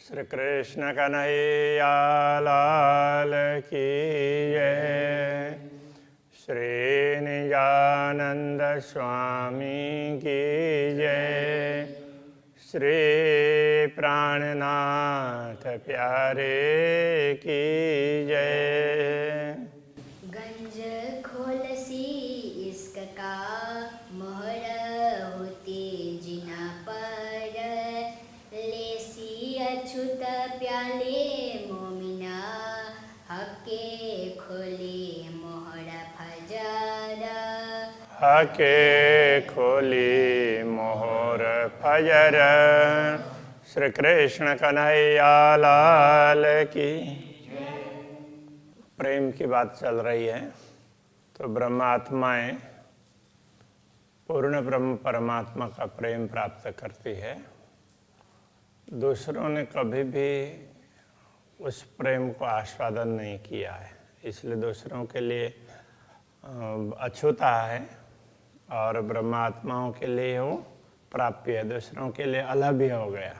श्री कृष्ण कन्हैया लाल की जय। श्री निजानंद स्वामी की जय। श्री प्राणनाथ प्यारे की जय। गंज खोलसी इश्क का मोहर होती जिना पर लेसी अछूत प्याले मोमिना हके खोले मोहर फजर हके खोली मोहर फजर। श्री कृष्ण कन्हैया लाल की। प्रेम की बात चल रही है तो ब्रह्मात्माएं पूर्ण ब्रह्म परमात्मा का प्रेम प्राप्त करती है। दूसरों ने कभी भी उस प्रेम को आस्वादन नहीं किया है, इसलिए दूसरों के लिए अछूता है और ब्रह्मात्माओं के लिए वो प्राप्य है, दूसरों के लिए अलग हो गया।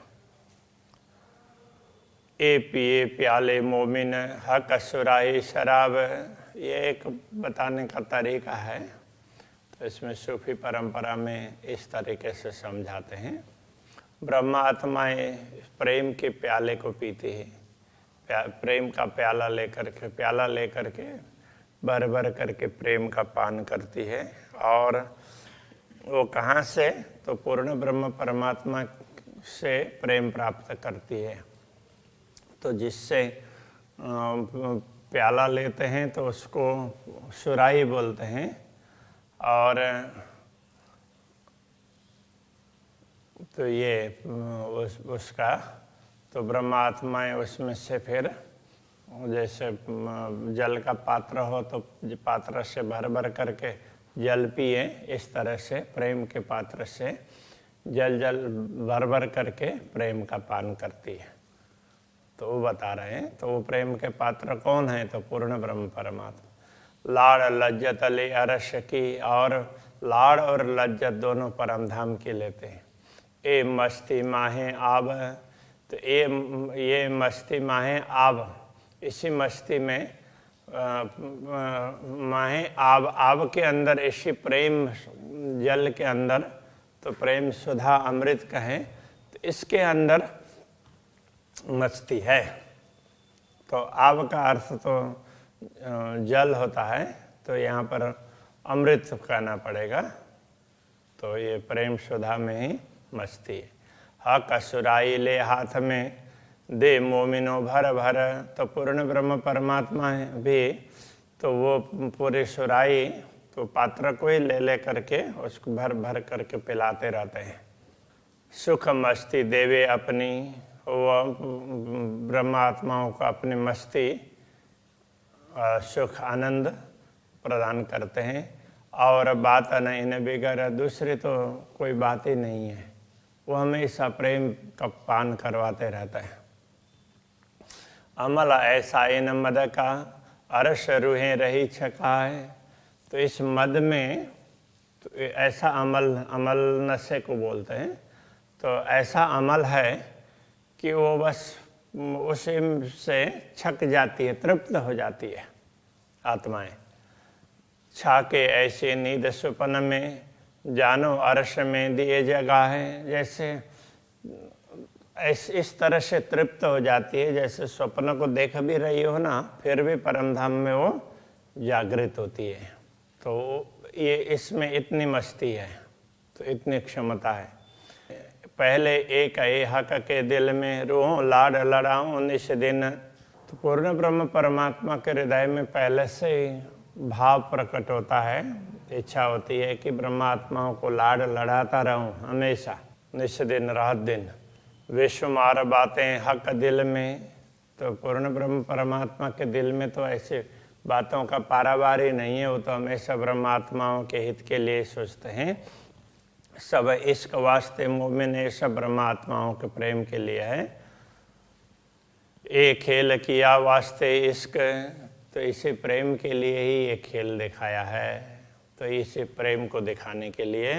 ए पिए प्याले मोमिन हक सुराही शराब, ये एक बताने का तरीका है। तो इसमें सूफी परंपरा में इस तरीके से समझाते हैं। ब्रह्मात्माएं प्रेम के प्याले को पीती है, प्रेम का प्याला लेकर के भर भर करके प्रेम का पान करती है। और वो कहाँ से? तो पूर्ण ब्रह्म परमात्मा से प्रेम प्राप्त करती है। तो जिससे प्याला लेते हैं तो उसको सुराही बोलते हैं। और तो ये उसका तो ब्रह्मात्माएं उसमें से फिर जैसे जल का पात्र हो तो पात्र से भर भर करके जल पिए, इस तरह से प्रेम के पात्र से जल भर भर करके प्रेम का पान करती है। तो वो बता रहे हैं। तो वो प्रेम के पात्र कौन है? तो पूर्ण ब्रह्म परमात्मा। लाड़ लज्जत ले अरश की, और लाड़ और लज्जत दोनों परम धाम की लेते हैं। ए मस्ती माहे आब, तो ये मस्ती माहे आब, इसी मस्ती में माहे आब के अंदर, इसी प्रेम जल के अंदर, तो प्रेम सुधा अमृत कहें तो इसके अंदर मस्ती है। तो आब का अर्थ तो जल होता है, तो यहाँ पर अमृत कहना पड़ेगा। तो ये प्रेम सुधा में ही मस्ती है। हक सुराई ले हाथ में दे मोमिनो भर भर, तो पूर्ण ब्रह्म परमात्मा है भी, तो वो पूरी सुराई तो पात्र को ही ले करके उसको भर भर करके पिलाते रहते हैं। सुख मस्ती देवे अपनी, वो ब्रह्मात्माओं को अपनी मस्ती सुख आनंद प्रदान करते हैं। और बात नहीं न बिगड़, दूसरी तो कोई बात ही नहीं है, वो हमेशा प्रेम का पान करवाते रहता है। अमल ऐसा इन मद का अरस रूहें रही छकाए, तो इस मद में तो ऐसा अमल नशे को बोलते हैं। तो ऐसा अमल है कि वो बस उसी से छक जाती है, तृप्त हो जाती है आत्माएं। छाके ऐसे नींद सुपन में जानो अरश में दिए जगह है, जैसे इस तरह से तृप्त हो जाती है जैसे स्वप्न को देख भी रही हो ना, फिर भी परम धाम में वो जागृत होती है। तो ये इसमें इतनी मस्ती है, तो इतनी क्षमता है। पहले एक हक के दिल में रूहों लाड लड़ाऊं 19 दिन, तो पूर्ण ब्रह्म परमात्मा के हृदय में पहले से ही भाव प्रकट होता है, इच्छा होती है कि ब्रह्मात्माओं को लाड लड़ाता रहूं हमेशा, 19 दिन रात दिन। विश्वमार बातें हक दिल में, तो पूर्ण ब्रह्म परमात्मा के दिल में तो ऐसे बातों का पारावार ही नहीं है, वो तो हमेशा ब्रह्मात्माओं के हित के लिए सोचते हैं। सब इश्क वास्ते मोमिन, ये सब ब्रह्मात्माओं के प्रेम के लिए है। एक खेल किया वास्ते इश्क, तो इसी प्रेम के लिए ही ये खेल दिखाया है। तो इसी प्रेम को दिखाने के लिए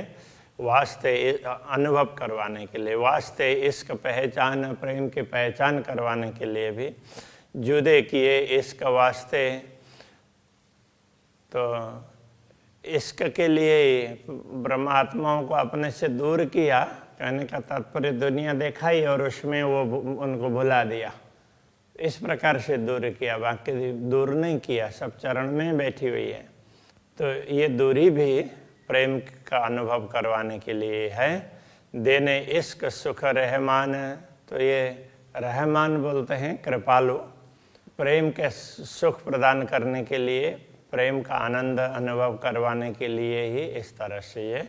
वास्ते अनुभव करवाने के लिए, वास्ते इश्क पहचान, प्रेम की पहचान करवाने के लिए भी जुदे किए इश्क वास्ते। तो इश्क के लिए ब्रह्मात्माओं को अपने से दूर किया, कहने का तात्पर्य दुनिया दिखाई और उसमें वो उनको भुला दिया, इस प्रकार से दूर किया, बाकी दूर नहीं किया, सब चरण में बैठी हुई है। तो ये दूरी भी प्रेम का अनुभव करवाने के लिए है। देने इश्क सुख रहमान, तो ये रहमान बोलते हैं कृपालु, प्रेम के सुख प्रदान करने के लिए, प्रेम का आनंद अनुभव करवाने के लिए ही इस तरह से ये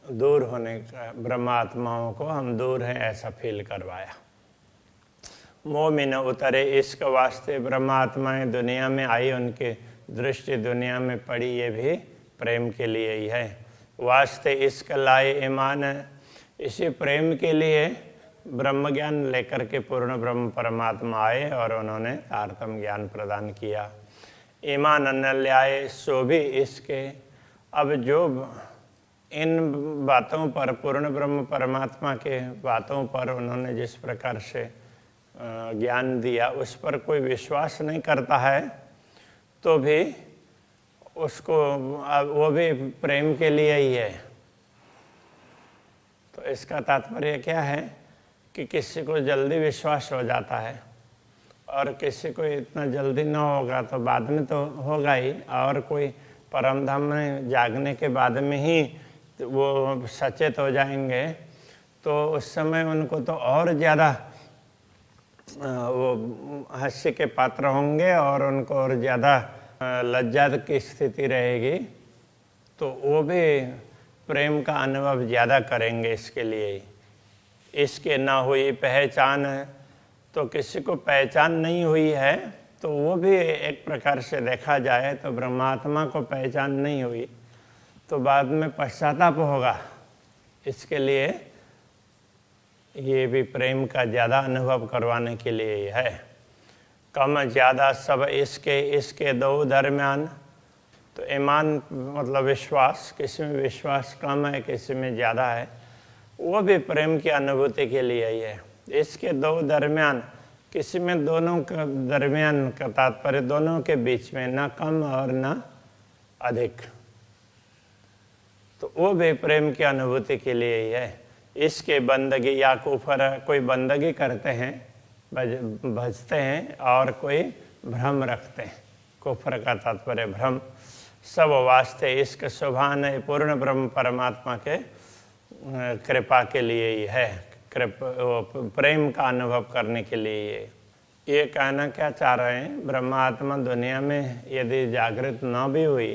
दूर होने का, ब्रह्मात्माओं को हम दूर हैं ऐसा फील करवाया। मोमिन उतरे इश्क वास्ते, ब्रह्मात्माएं दुनिया में आई, उनकी दृष्टि दुनिया में पड़ी, ये भी प्रेम के लिए ही है। वास्ते इश्क लाए ईमान, इसी प्रेम के लिए ब्रह्म ज्ञान लेकर के पूर्ण ब्रह्म परमात्मा आए और उन्होंने तारतम ज्ञान प्रदान किया। ईमान न ल्याए सो भी इसके, अब जो इन बातों पर, पूर्ण ब्रह्म परमात्मा के बातों पर उन्होंने जिस प्रकार से ज्ञान दिया, उस पर कोई विश्वास नहीं करता है तो भी उसको, वो भी प्रेम के लिए ही है। तो इसका तात्पर्य क्या है कि किसी को जल्दी विश्वास हो जाता है और किसी को इतना जल्दी ना होगा, तो बाद में तो होगा ही, और कोई परम धाम में जागने के बाद में ही वो सचेत हो जाएंगे, तो उस समय उनको तो और ज़्यादा वो हास्य के पात्र होंगे और उनको और ज़्यादा लज्जा की स्थिति रहेगी, तो वो भी प्रेम का अनुभव ज़्यादा करेंगे इसके लिए। इसके ना हुई पहचान, तो किसी को पहचान नहीं हुई है तो वो भी एक प्रकार से देखा जाए तो ब्रह्मात्मा को पहचान नहीं हुई तो बाद में पश्चाताप होगा। इसके लिए ये भी प्रेम का ज़्यादा अनुभव करवाने के लिए है। कम ज़्यादा सब इसके दो दरमियान, तो ईमान मतलब विश्वास, किसी में विश्वास कम है किसी में ज़्यादा है, वो भी प्रेम की अनुभूति के लिए ही है। इसके दो दरमियान, किसी में दोनों का दरमियान का तात्पर्य दोनों के बीच में, ना कम और ना अधिक, तो वो भी प्रेम की अनुभूति के लिए ही है। इसके बंदगी या कुफर, कोई बंदगी करते हैं, भजते हैं, और कोई भ्रम रखते हैं, कुफर का तात्पर्य भ्रम, सब वास्ते इसके सुभान है, पूर्ण ब्रह्म परमात्मा के कृपा के लिए ही है, प्रेम का अनुभव करने के लिए। ये कहना क्या चाह रहे हैं, ब्रह्मात्मा दुनिया में यदि जागृत न भी हुई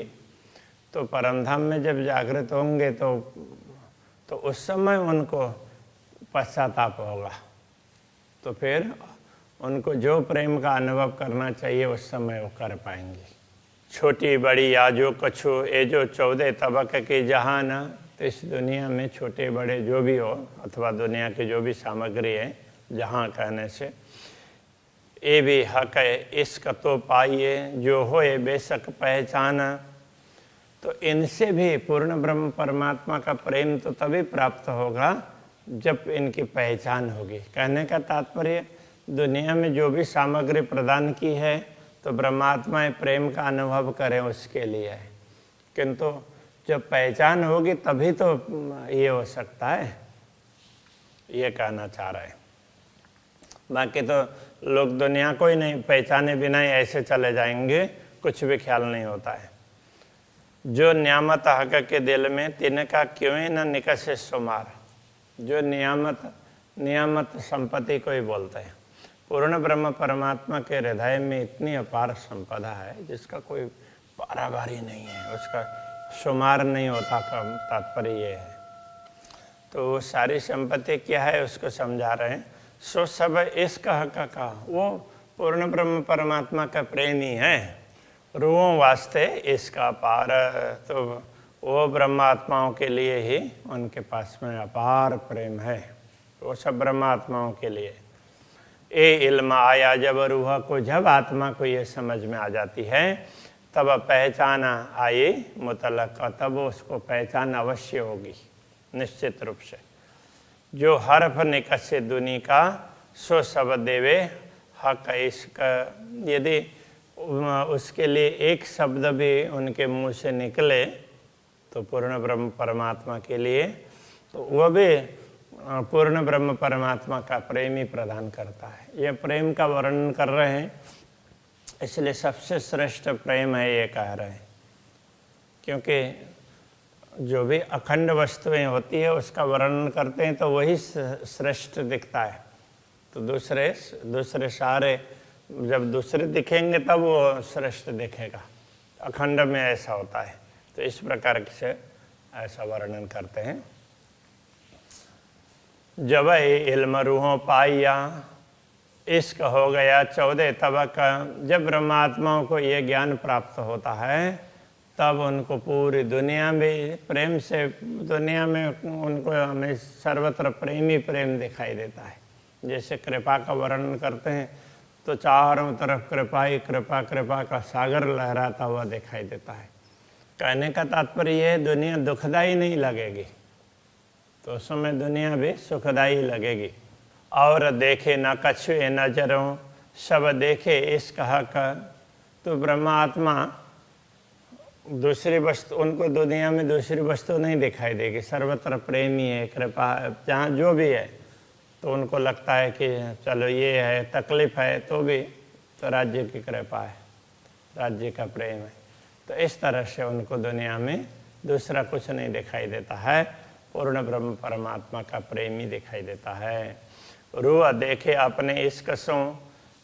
तो परमधाम में जब जागृत होंगे तो उस समय उनको पश्चाताप होगा, तो फिर उनको जो प्रेम का अनुभव करना चाहिए उस समय वो कर पाएंगे। छोटी बड़ी या जो कछु ए जो 14 तबक की जहान, तो इस दुनिया में छोटे बड़े जो भी हो अथवा दुनिया की जो भी सामग्री है, जहाँ कहने से ये भी हक है इश्क तो पाइए जो होए बेशक पहचान, तो इनसे भी पूर्ण ब्रह्म परमात्मा का प्रेम तो तभी प्राप्त होगा जब इनकी पहचान होगी। कहने का तात्पर्य दुनिया में जो भी सामग्री प्रदान की है तो ब्रह्मात्मा प्रेम का अनुभव करें उसके लिए है, किंतु जब पहचान होगी तभी तो ये हो सकता है, ये कहना चाह रहे हैं। बाकी तो लोग दुनिया को ही नहीं पहचाने बिना ही ऐसे चले जाएंगे, कुछ भी ख्याल नहीं होता है। जो नियामत हक के दिल में तिनका क्यों न निकसे सुमार, जो नियामत संपत्ति को ही बोलते हैं। पूर्ण ब्रह्म परमात्मा के हृदय में इतनी अपार संपदा है जिसका कोई पारावारी नहीं है, उसका शुमार नहीं होता का तात्पर्य ये है। तो वो सारी संपत्ति क्या है उसको समझा रहे हैं। सो सब इसका हक का, वो पूर्ण ब्रह्म परमात्मा का प्रेम ही है, रूहों वास्ते इसका अपार, तो वो ब्रह्मात्माओं के लिए ही उनके पास में अपार प्रेम है, वो सब ब्रह्मात्माओं के लिए। ए इल्म आया जब रूह को, जब आत्मा को ये समझ में आ जाती है तब पहचान आई मुतलक, तब उसको पहचान अवश्य होगी। निश्चित रूप से। जो हर्फ निकस्य दुनी का सो सब देवे हक इसका, यदि उसके लिए एक शब्द भी उनके मुंह से निकले तो पूर्ण ब्रह्म परमात्मा के लिए, तो वह भी पूर्ण ब्रह्म परमात्मा का प्रेम ही प्रदान करता है। यह प्रेम का वर्णन कर रहे हैं, इसलिए सबसे श्रेष्ठ प्रेम है ये कह रहे हैं, क्योंकि जो भी अखंड वस्तुएं होती है उसका वर्णन करते हैं तो वही श्रेष्ठ दिखता है। तो दूसरे सारे जब दूसरे दिखेंगे तब वो श्रेष्ठ दिखेगा। अखंड में ऐसा होता है, तो इस प्रकार से ऐसा वर्णन करते हैं। जब इल्म रूहों पाइया इश्क हो गया 14 तबक, जब ब्रह्मात्माओं को ये ज्ञान प्राप्त होता है तब उनको पूरी दुनिया में प्रेम से, दुनिया में उनको हमें सर्वत्र प्रेम ही प्रेम दिखाई देता है। जैसे कृपा का वर्णन करते हैं तो चारों तरफ कृपा ही कृपा, कृपा का सागर लहराता हुआ दिखाई देता है। कहने का तात्पर्य यह, दुनिया दुखदाई नहीं लगेगी तो उस समय दुनिया भी सुखदाई लगेगी। और देखे न कछुए नजरों सब देखे इश्क हक, तो ब्रह्मात्मा दूसरी वस्तु, उनको दुनिया में दूसरी वस्तु नहीं दिखाई देगी, सर्वत्र प्रेम ही है, कृपा जहाँ जो भी है तो उनको लगता है कि चलो ये है, तकलीफ है तो भी तो राज्य की कृपा है, राज्य का प्रेम है। तो इस तरह से उनको दुनिया में दूसरा कुछ नहीं दिखाई देता है, पूर्ण ब्रह्म परमात्मा का प्रेम ही दिखाई देता है। रूह देखे अपने इश्क सो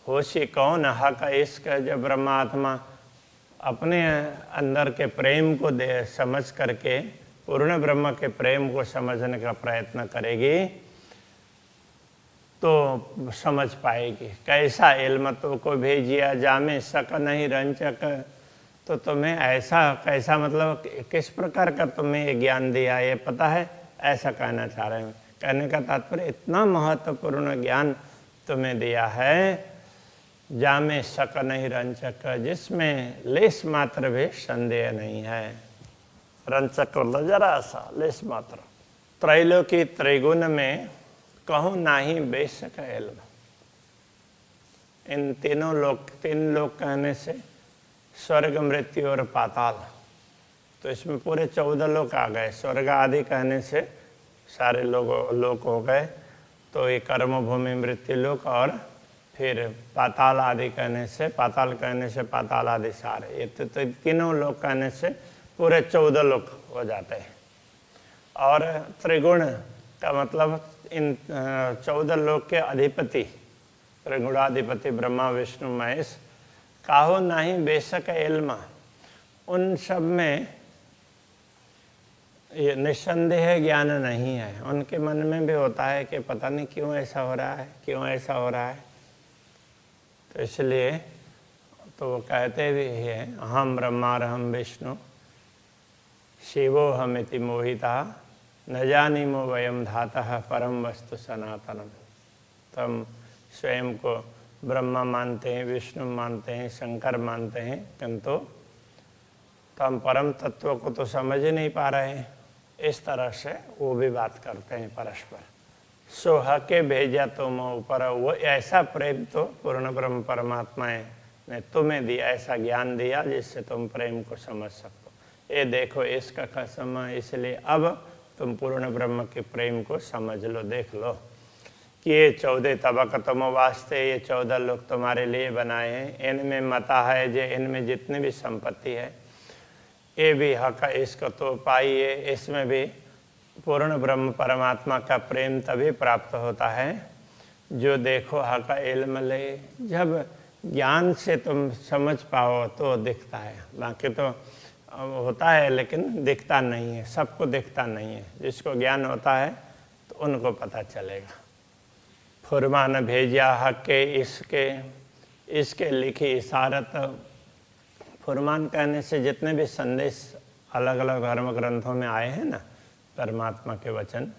होशी कौन हक इश्क, जब ब्रह्मात्मा अपने अंदर के प्रेम को समझ करके पूर्ण ब्रह्म के प्रेम को समझने का प्रयत्न करेगी तो समझ पाएगी। कैसा इल्म तो को भेजिया जामे सक नहीं रंचक, तो तुम्हें ऐसा कैसा मतलब किस प्रकार का तुम्हें ये ज्ञान दिया, ये पता है, ऐसा कहना चाह रहे हैं। कहने का तात्पर्य इतना महत्वपूर्ण ज्ञान तुम्हें दिया है, जामे शक नहीं रंचक, जिसमें लेस मात्र भी संदेह नहीं है। रंचक मतलब जरा सा, लेस मात्र। त्रैलोकी त्रिगुण में कहूँ नाही बेशक इल्म, इन तीन लोक कहने से स्वर्ग, मृत्यु और पाताल, तो इसमें पूरे 14 लोक आ गए। स्वर्ग आदि कहने से सारे लोक हो गए, तो ये कर्म भूमि मृत्यु लोक, और फिर पाताल आदि कहने से, पाताल कहने से पाताल आदि सारे, ये तो तीनों लोक कहने से पूरे 14 लोक हो जाते हैं। और त्रिगुण का मतलब इन 14 लोक के अधिपति, त्रिगुणाधिपति ब्रह्मा विष्णु महेश, काहो नहीं बेशक इल्म, उन सब में ये निस्संदेह ज्ञान नहीं है। उनके मन में भी होता है कि पता नहीं क्यों ऐसा हो रहा है, क्यों ऐसा हो रहा है। तो इसलिए तो वो कहते भी हैं, अहम ब्रह्मारहम विष्णु शिवो हमिति मोहिता न जानीमो वयम धातः परम वस्तु सनातनम। तम स्वयं को ब्रह्मा मानते हैं, विष्णु मानते हैं, शंकर मानते हैं, किंतु हम परम तत्व को तो समझ ही नहीं पा रहे हैं। इस तरह से वो भी बात करते हैं परस्पर। सोह के भेजा तुम ऊपर, वो ऐसा प्रेम तो पूर्ण ब्रह्म परमात्मा ने तुम्हें दिया, ऐसा ज्ञान दिया जिससे तुम प्रेम को समझ सको। ये देखो इसका कसम, इसलिए अब तुम पूर्ण ब्रह्म के प्रेम को समझ लो, देख लो कि ये 14 तबक तुम वास्ते, ये 14 लोग तुम्हारे लिए बनाए हैं। इनमें मता है जे, इनमें जितनी भी संपत्ति है ये भी हक इसको तो पाइए। इसमें भी पूर्ण ब्रह्म परमात्मा का प्रेम तभी प्राप्त होता है जो देखो हक इल्म ले, जब ज्ञान से तुम समझ पाओ तो दिखता है। बाकी तो होता है लेकिन दिखता नहीं है, सबको दिखता नहीं है। जिसको ज्ञान होता है तो उनको पता चलेगा। फुरमान भेजा हक के इसके लिखी इशारत, फुरमान कहने से जितने भी संदेश अलग अलग धर्म ग्रंथों में आए हैं ना, परमात्मा के वचन,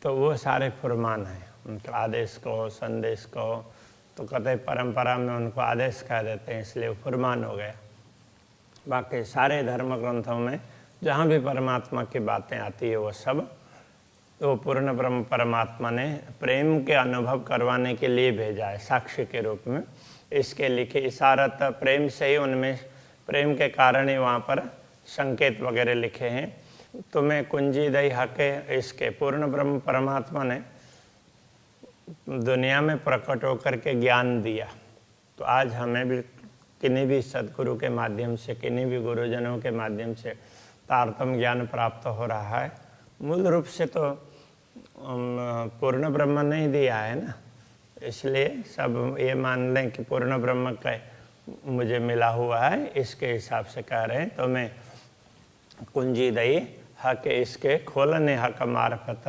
तो वो सारे फुरमान हैं। उनका आदेश कहो, संदेश कहो, तो कहते परंपरा में उनको आदेश कह देते हैं, इसलिए फुरमान हो गया। बाकी सारे धर्म ग्रंथों में जहाँ भी परमात्मा की बातें आती है वो सब तो पूर्ण ब्रह्म परमात्मा ने प्रेम के अनुभव करवाने के लिए भेजा है साक्षी के रूप में। इसके लिखे इशारत प्रेम से ही, उनमें प्रेम के कारण ही वहाँ पर संकेत वगैरह लिखे हैं। तुम्हें कुंजी दई हके, इसके पूर्ण ब्रह्म परमात्मा ने दुनिया में प्रकट होकर के ज्ञान दिया। तो आज हमें भी किन्हीं भी सदगुरु के माध्यम से, किन्हीं भी गुरुजनों के माध्यम से तारतम्य ज्ञान प्राप्त हो रहा है। मूल रूप से तो पूर्ण ब्रह्म ने ही दिया है ना, इसलिए सब ये मान लें कि पूर्ण ब्रह्म का मुझे मिला हुआ है, इसके हिसाब से कह रहे हैं। तो मैं कुंजी दई हक, इसके खोलने हक मार्फत,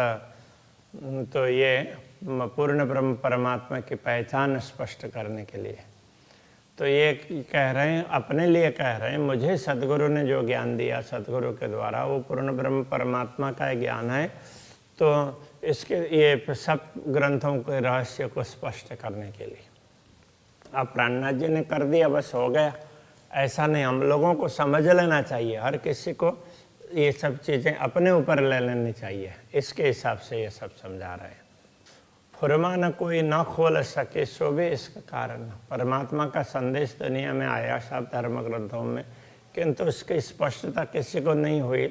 तो ये पूर्ण ब्रह्म परमात्मा की पहचान स्पष्ट करने के लिए। तो ये कह रहे हैं, अपने लिए कह रहे हैं, मुझे सदगुरु ने जो ज्ञान दिया सदगुरु के द्वारा वो पूर्ण ब्रह्म परमात्मा का ज्ञान है। तो इसके ये सब ग्रंथों के रहस्य को स्पष्ट करने के लिए। अब प्राणनाथ जी ने कर दिया, बस हो गया, ऐसा नहीं। हम लोगों को समझ लेना चाहिए, हर किसी को ये सब चीज़ें अपने ऊपर ले लेनी चाहिए। इसके हिसाब से ये सब समझा रहे हैं। फुरमा न कोई न खोल सके सो भी इसका कारण। परमात्मा का संदेश दुनिया में आया सब धर्म ग्रंथों में, किंतु उसकी स्पष्टता किसी को नहीं हुई।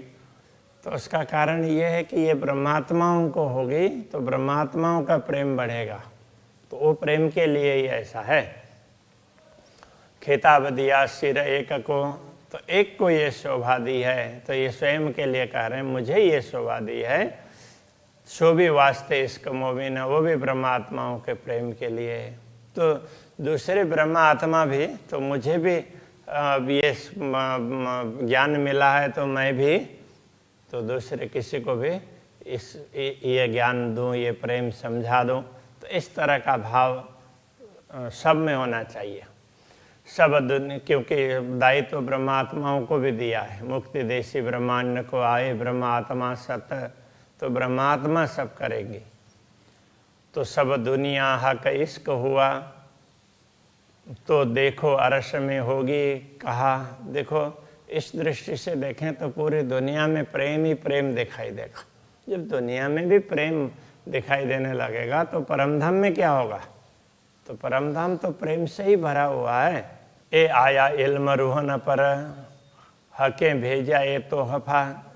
तो उसका कारण ये है कि ये ब्रह्मात्माओं को होगी तो ब्रह्मात्माओं का प्रेम बढ़ेगा। तो वो प्रेम के लिए ही ऐसा है। खिताब दिया सिर एक को, तो एक को ये शोभा दी है, तो ये स्वयं के लिए कह रहे हैं, मुझे ये शोभा दी है। सो भी वास्ते इसका मोबिन, वो भी ब्रह्मात्माओं के प्रेम के लिए। तो दूसरे ब्रह्मात्मा भी, तो मुझे भी ये ज्ञान मिला है, तो मैं भी तो दूसरे किसी को भी ये ज्ञान दूं, ये प्रेम समझा दूं। तो इस तरह का भाव सब में होना चाहिए। सब दुनिया, क्योंकि दायित्व तो ब्रह्मात्माओं को भी दिया है। मुक्ति देशी ब्रह्मांड को आए ब्रह्मात्मा सत, तो ब्रह्मात्मा सब करेंगी। तो सब दुनिया हक इश्क हुआ, तो देखो अरश में होगी कहा। देखो इस दृष्टि से देखें तो पूरी दुनिया में प्रेम ही प्रेम दिखाई देगा। जब दुनिया में भी प्रेम दिखाई देने लगेगा तो परमधाम में क्या होगा? तो परमधाम तो प्रेम से ही भरा हुआ है। ए आया इल्म रूहन पर, हके भेजा ये तो हफा।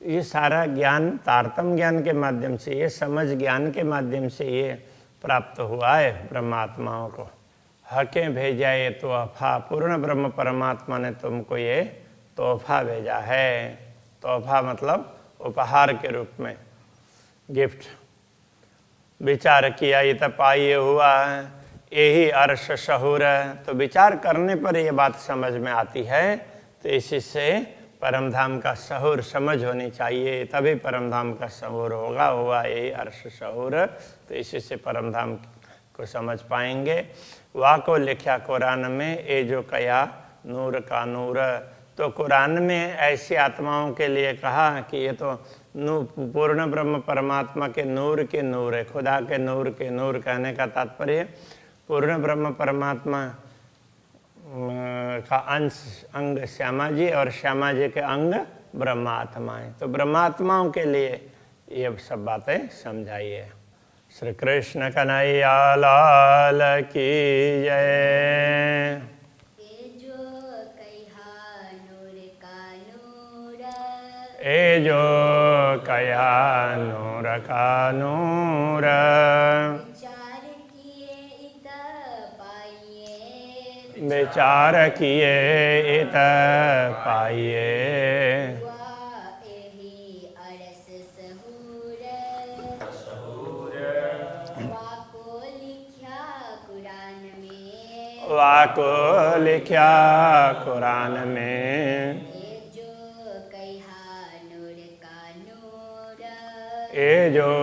ये सारा ज्ञान तारतम्य ज्ञान के माध्यम से, ये समझ ज्ञान के माध्यम से ये प्राप्त हुआ है ब्रह्मात्माओं को। हके भेजा ये तोहफा, पूर्ण ब्रह्म परमात्मा ने तुमको ये तोहफा भेजा है। तोहफा मतलब उपहार के रूप में, गिफ्ट। विचार किया ये तपाइए हुआ, यही अर्श शहूर। तो विचार करने पर ये बात समझ में आती है। तो इसी से परमधाम का शहूर समझ होनी चाहिए, तभी परमधाम का शहूर होगा। हुआ यही अर्श शहूर, तो इसी से परमधाम को समझ पाएंगे। वाह को लिखा कुरान में, ए जो कया नूर का नूर। तो कुरान में ऐसी आत्माओं के लिए कहा कि ये तो पूर्ण ब्रह्म परमात्मा के नूर है। खुदा के नूर कहने का तात्पर्य पूर्ण ब्रह्म परमात्मा का अंग श्यामा जी, और श्यामा जी के अंग ब्रह्मात्माएं। तो ब्रह्मात्माओं के लिए ये सब बातें समझाई है। श्री कृष्ण कन्हैया लाल की जय। ए जो कहा नूर का नूर, ए जो कया नूर का नूर। विचार किए इत पाइए, विचार किए इत पाइए। वाह एही अरस सहूर, वाको लिख्या कुरान में, वाको लिख्या कुरान में। ए जो कहा नूर का नूर, ए जो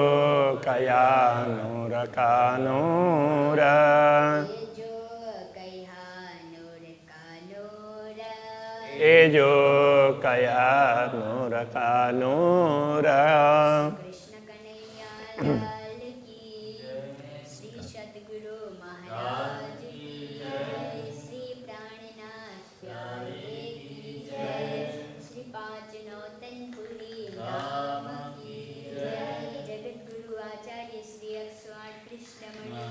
कया नूर का नूर। ए जो कहा नूर का नूर, ए जो कया नूर का नूर। कृष्ण कन्हैया लाल की, श्री सद्गुरु महाराज की जय, श्री प्राणनाथ प्यारे की जय, श्री पांच नौ कृष्णमणि